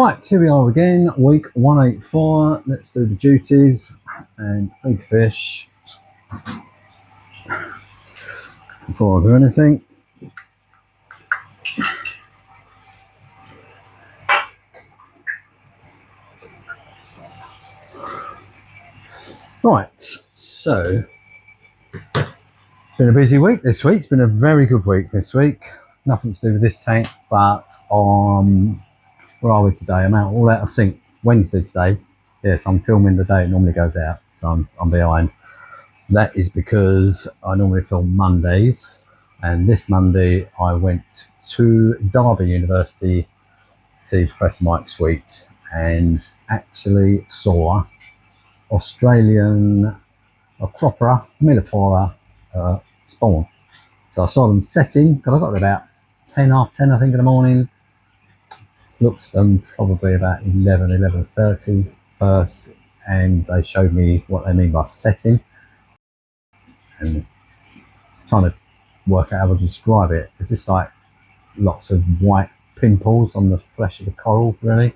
Right, here we are again, week 184. Let's do the duties and feed fish before I do anything. Right, so it's been a busy week this week. It's been a very good week this week. Nothing to do with this tank, but where are we today? I'm all out of sync. Wednesday today. Yes, I'm filming the day it normally goes out, so I'm behind. That is because I normally film Mondays, and this Monday I went to Derby University to see Professor Mike Sweet and actually saw Australian Acropora millipora spawn. So I saw them setting, because I got about 10, half 10 I think in the morning. Looked at them probably about 11:30 first, and they showed me what they mean by setting and trying to work out how to describe it. It's just like lots of white pimples on the flesh of the coral, really.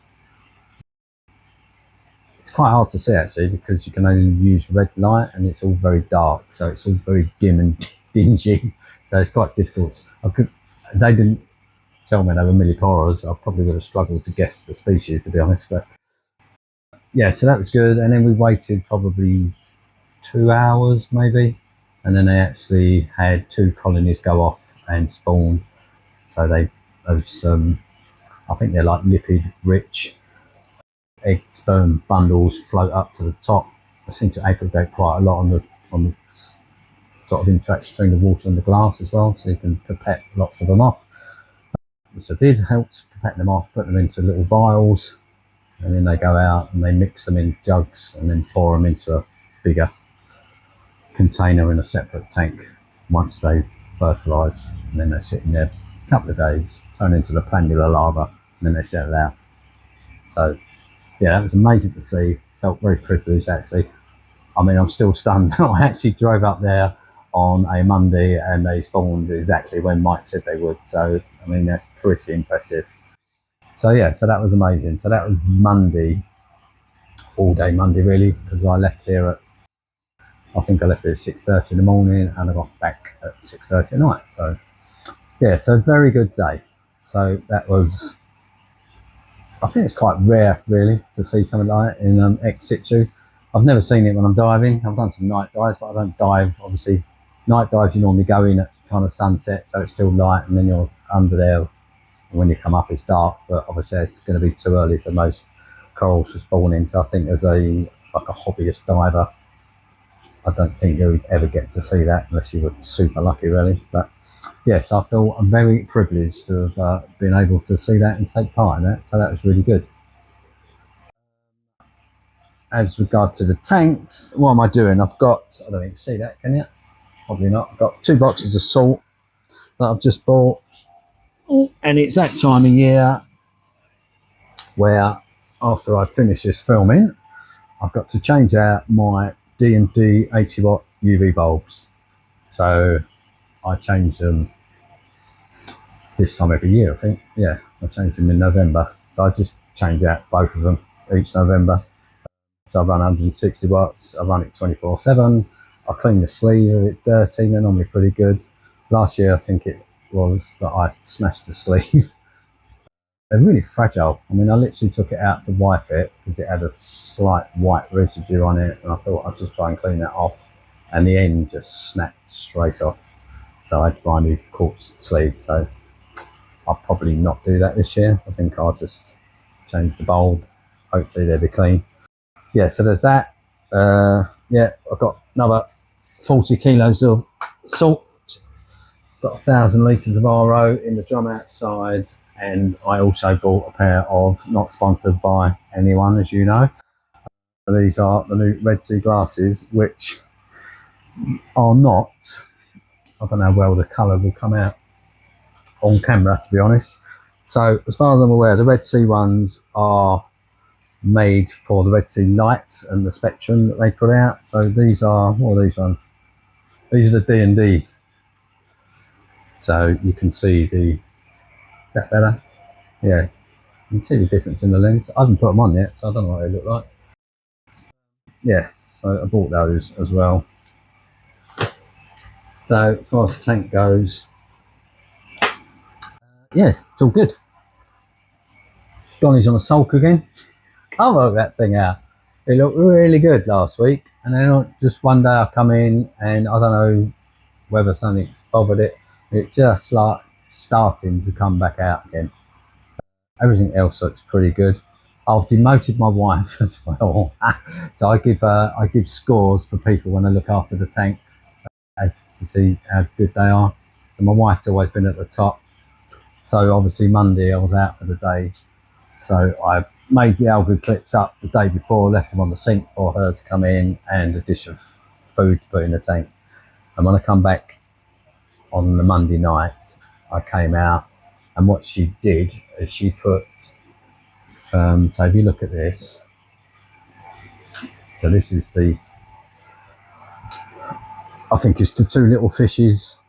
It's quite hard to see actually, because you can only use red light and it's all very dark, so it's all very dim and dingy, so it's quite difficult. They didn't tell me they were milliporas. I probably would have struggled to guess the species, to be honest, but yeah, so that was good. And then we waited probably 2 hours maybe, and then they actually had 2 colonies go off and spawn. So those I think they're like lipid rich egg sperm bundles float up to the top. They seem to aggregate quite a lot on the sort of interaction between the water and the glass as well, so you can pipette lots of them off. Which I did, helped pipette them off, put them into little vials, and then they go out and they mix them in jugs and then pour them into a bigger container in a separate tank once they fertilise, and then they sit in there a couple of days, turn into the planula larva, and then they settle out. So yeah, that was amazing to see. Felt very privileged actually. I mean, I'm still stunned. I actually drove up there on a Monday and they spawned exactly when Mike said they would, so I mean that's pretty impressive. So yeah, so that was amazing. So that was Monday, all day Monday really, because I left here at, I think I left here at 6:30 in the morning and I got back at 6:30 at night. So yeah, so very good day. So that was, I think it's quite rare really to see something like that in ex situ. I've never seen it when I'm diving. I've done some night dives, but I don't dive, obviously. Night dives you normally go in at kind of sunset, so it's still light, and then you're under there. When you come up it's dark, but obviously it's going to be too early for most corals to spawn in. So I think as a hobbyist diver, I don't think you would ever get to see that unless you were super lucky really. But yes, I feel I'm very privileged to have been able to see that and take part in that, so that was really good. As regard to the tanks, what am I doing? I've got, I don't think you can see that, can you? Probably not. I've got 2 boxes of salt that I've just bought, and it's that time of year where after I finish this filming I've got to change out my D&D 80 watt UV bulbs. So I change them this time every year, I think. Yeah, I change them in November, so I just change out both of them each November. So I run 160 watts, I run it 24/7. I clean the sleeve if it's dirty, they're normally pretty good. Last year I think it was that I smashed the sleeve. They're really fragile. I mean, I literally took it out to wipe it because it had a slight white residue on it, and I thought I'd just try and clean that off, and the end just snapped straight off. So I had to buy a new quartz sleeve, so I'll probably not do that this year. I think I'll just change the bulb. Hopefully they'll be clean. Yeah, so there's that. Yeah, I've got another 40 kilos of salt. Got 1,000 litres of RO in the drum outside, and I also bought a pair of, not sponsored by anyone as you know, these are the new Redsea Glasses, which are not, I don't know how well the colour will come out on camera to be honest. So as far as I'm aware, the Redsea ones are made for the Redsea light and the spectrum that they put out. So these are, what are these ones? These are the D&D. So you can see the, is that better? Yeah. You can see the difference in the lens. I haven't put them on yet, so I don't know what they look like. Yeah, so I bought those as well. So as far as the tank goes, yeah, it's all good. Donnie's on a sulk again. Can't work that thing out. It looked really good last week, and then just one day I come in and I don't know whether something's bothered it. It's just like starting to come back out again. Everything else looks pretty good. I've demoted my wife as well, so I give scores for people when I look after the tank to see how good they are. So my wife's always been at the top. So obviously Monday I was out for the day, so I made the algae clips up the day before, left them on the sink for her to come in and a dish of food to put in the tank. And when I come back on the Monday night, I came out, and what she did is she put, so if you look at this, so this is the, I think it's the two little fishes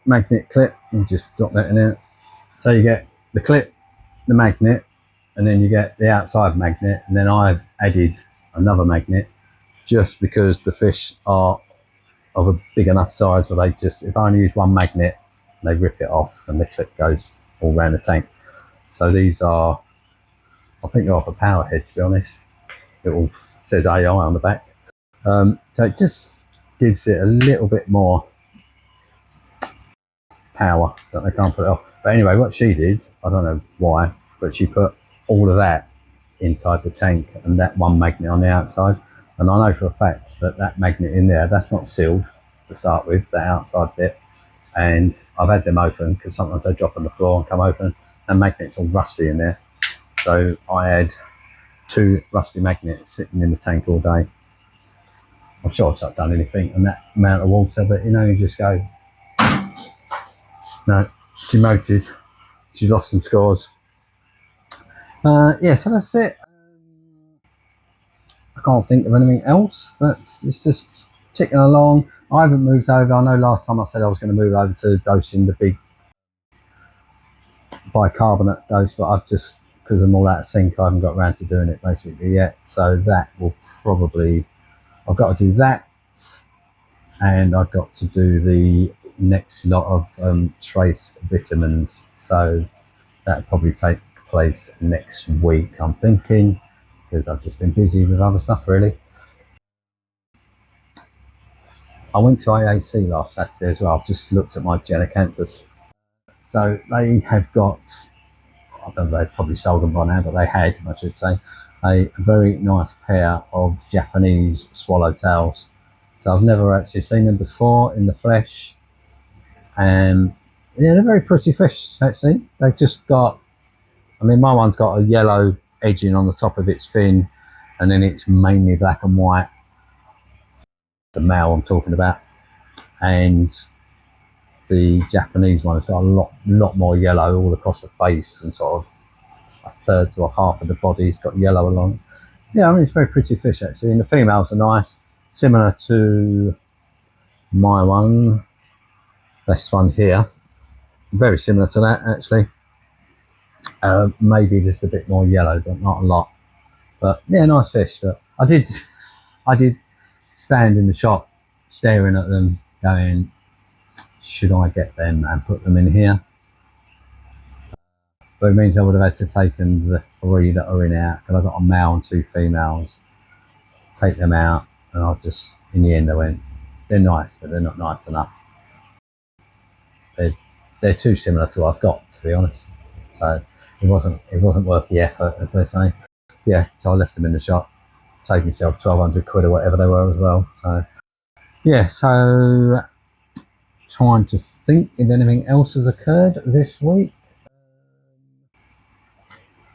magnet clip. You just drop that in there. So you get the clip, the magnet, and then you get the outside magnet, and then I've added another magnet just because the fish are of a big enough size where they just, if I only use one magnet, they rip it off and the clip goes all around the tank. So these are, I think they're off a power head, to be honest. It all says AI on the back. So it just gives it a little bit more power that they can't put it off. But anyway, what she did, I don't know why, but she put all of that inside the tank and that one magnet on the outside. And I know for a fact that that magnet in there, that's not sealed to start with, that outside bit. And I've had them open because sometimes they drop on the floor and come open, and magnets all rusty in there. So I had 2 rusty magnets sitting in the tank all day. I'm sure it's not done anything and that amount of water, but you know, you just go, no, demoted. She lost some scores. Yeah, so that's it. I can't think of anything else. It's just ticking along. I haven't moved over. I know last time I said I was going to move over to dosing the big bicarbonate dose, but I've just, because I'm all out of sync, I haven't got around to doing it basically yet. So that will probably, I've got to do that, and I've got to do the next lot of trace vitamins. So that'll probably take place next week, I'm thinking, because I've just been busy with other stuff really. I went to AAC last Saturday as well. I've just looked at my genicanthus. So they have got, I don't know, they've probably sold them by now, but they had, I should say, a very nice pair of Japanese swallowtails. So I've never actually seen them before in the flesh. And yeah, they're very pretty fish actually. They've just got, I mean, my one's got a yellow edging on the top of its fin, and then it's mainly black and white. The male I'm talking about. And the Japanese one has got a lot more yellow all across the face, and sort of a third to a half of the body's got yellow along. Yeah, I mean, it's very pretty fish actually, and the females are nice, similar to my one, this one here, very similar to that actually. Maybe just a bit more yellow, but not a lot. But yeah, nice fish. But I did stand in the shop staring at them going, should I get them and put them in here? But it means I would have had to take the 3 that are in out, because I've got a male and 2 females, take them out, and I just, in the end I went, they're nice, but they're not nice enough. They're too similar to what I've got, to be honest. So it wasn't worth the effort, as they say. Yeah, so I left them in the shop, saved myself 1,200 quid or whatever they were as well. So yeah, so trying to think if anything else has occurred this week.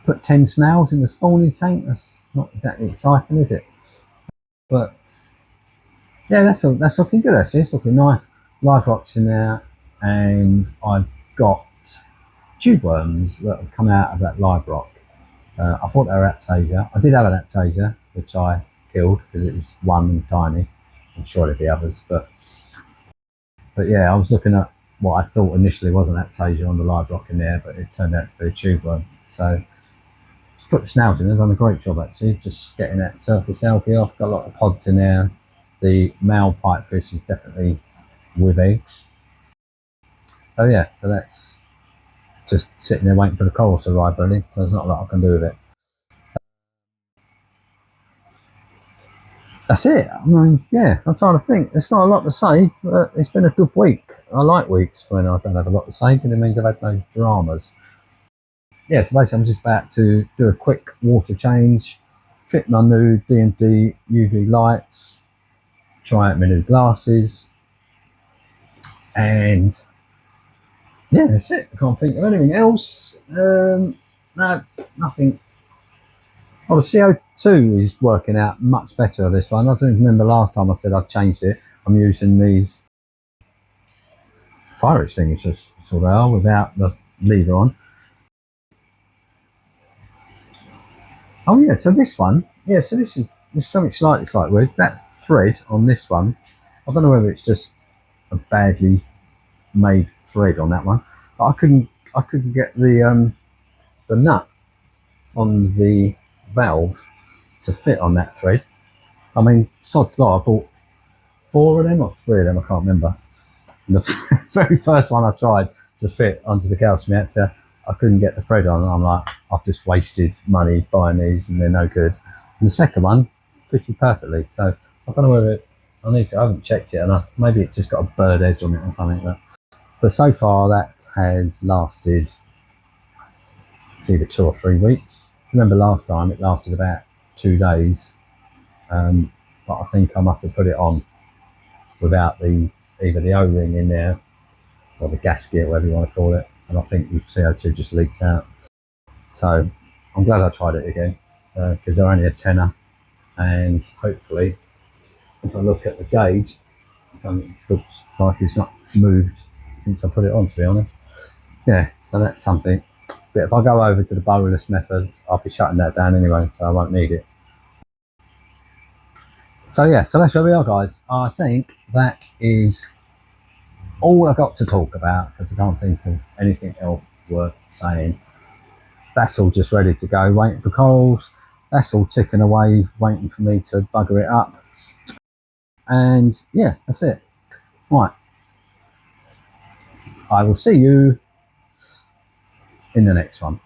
Put 10 snails in the spawning tank. That's not exactly exciting, is it? But yeah, that's looking good actually. It's looking nice. Live rocks in there, and I've got tube worms that have come out of that live rock. I thought they were aptasia. I did have an aptasia, which I killed because it was one and tiny. I'm sure there'd be others, but yeah, I was looking at what I thought initially was an aptasia on the live rock in there, but it turned out to be a tube worm. So put the snails in. They've done a great job actually, just getting that surface algae off. Got a lot of pods in there. The male pipefish is definitely with eggs. So yeah, so that's just sitting there waiting for the corals to arrive really. So there's not a lot I can do with it. That's it. I mean, yeah, I'm trying to think. There's not a lot to say, but it's been a good week. I like weeks when I don't have a lot to say, because it means I've had no dramas. Yeah, so basically I'm just about to do a quick water change, fit my new D&D UV lights, try out my new glasses, and yeah, that's it. I can't think of anything else. No, nothing. Oh, the CO2 is working out much better on this one. I don't remember last time I said I'd changed it. I'm using these fire extinguishers, so they are, without the lever on. Oh yeah, so this one, yeah, so this is something slightly weird. That thread on this one, I don't know whether it's just a badly made thread on that one, but I couldn't get the nut on the valve to fit on that thread. I mean, sod's law, I bought 4 of them or 3 of them, I can't remember. And the very first one I tried to fit onto the couch reactor, I couldn't get the thread on, and I'm like, I've just wasted money buying these and they're no good. And the second one fitted perfectly, so I don't know whether I haven't checked it, and maybe it's just got a bird edge on it or something. But so far that has lasted, it's either 2 or 3 weeks. Remember last time it lasted about 2 days, but I think I must have put it on without either the O-ring in there or the gasket, whatever you want to call it, and I think the CO2 just leaked out. So I'm glad I tried it again, because they're only a tenner, and hopefully if I look at the gauge, it looks like it's not moved since I put it on, to be honest. Yeah, so that's something. But if I go over to the bolus method, I'll be shutting that down anyway, so I won't need it. So yeah, so that's where we are, guys. I think that is all I got to talk about, because I can't think of anything else worth saying. That's all just ready to go, waiting for corals. That's all ticking away, waiting for me to bugger it up. And yeah, that's it. Right. I will see you in the next one.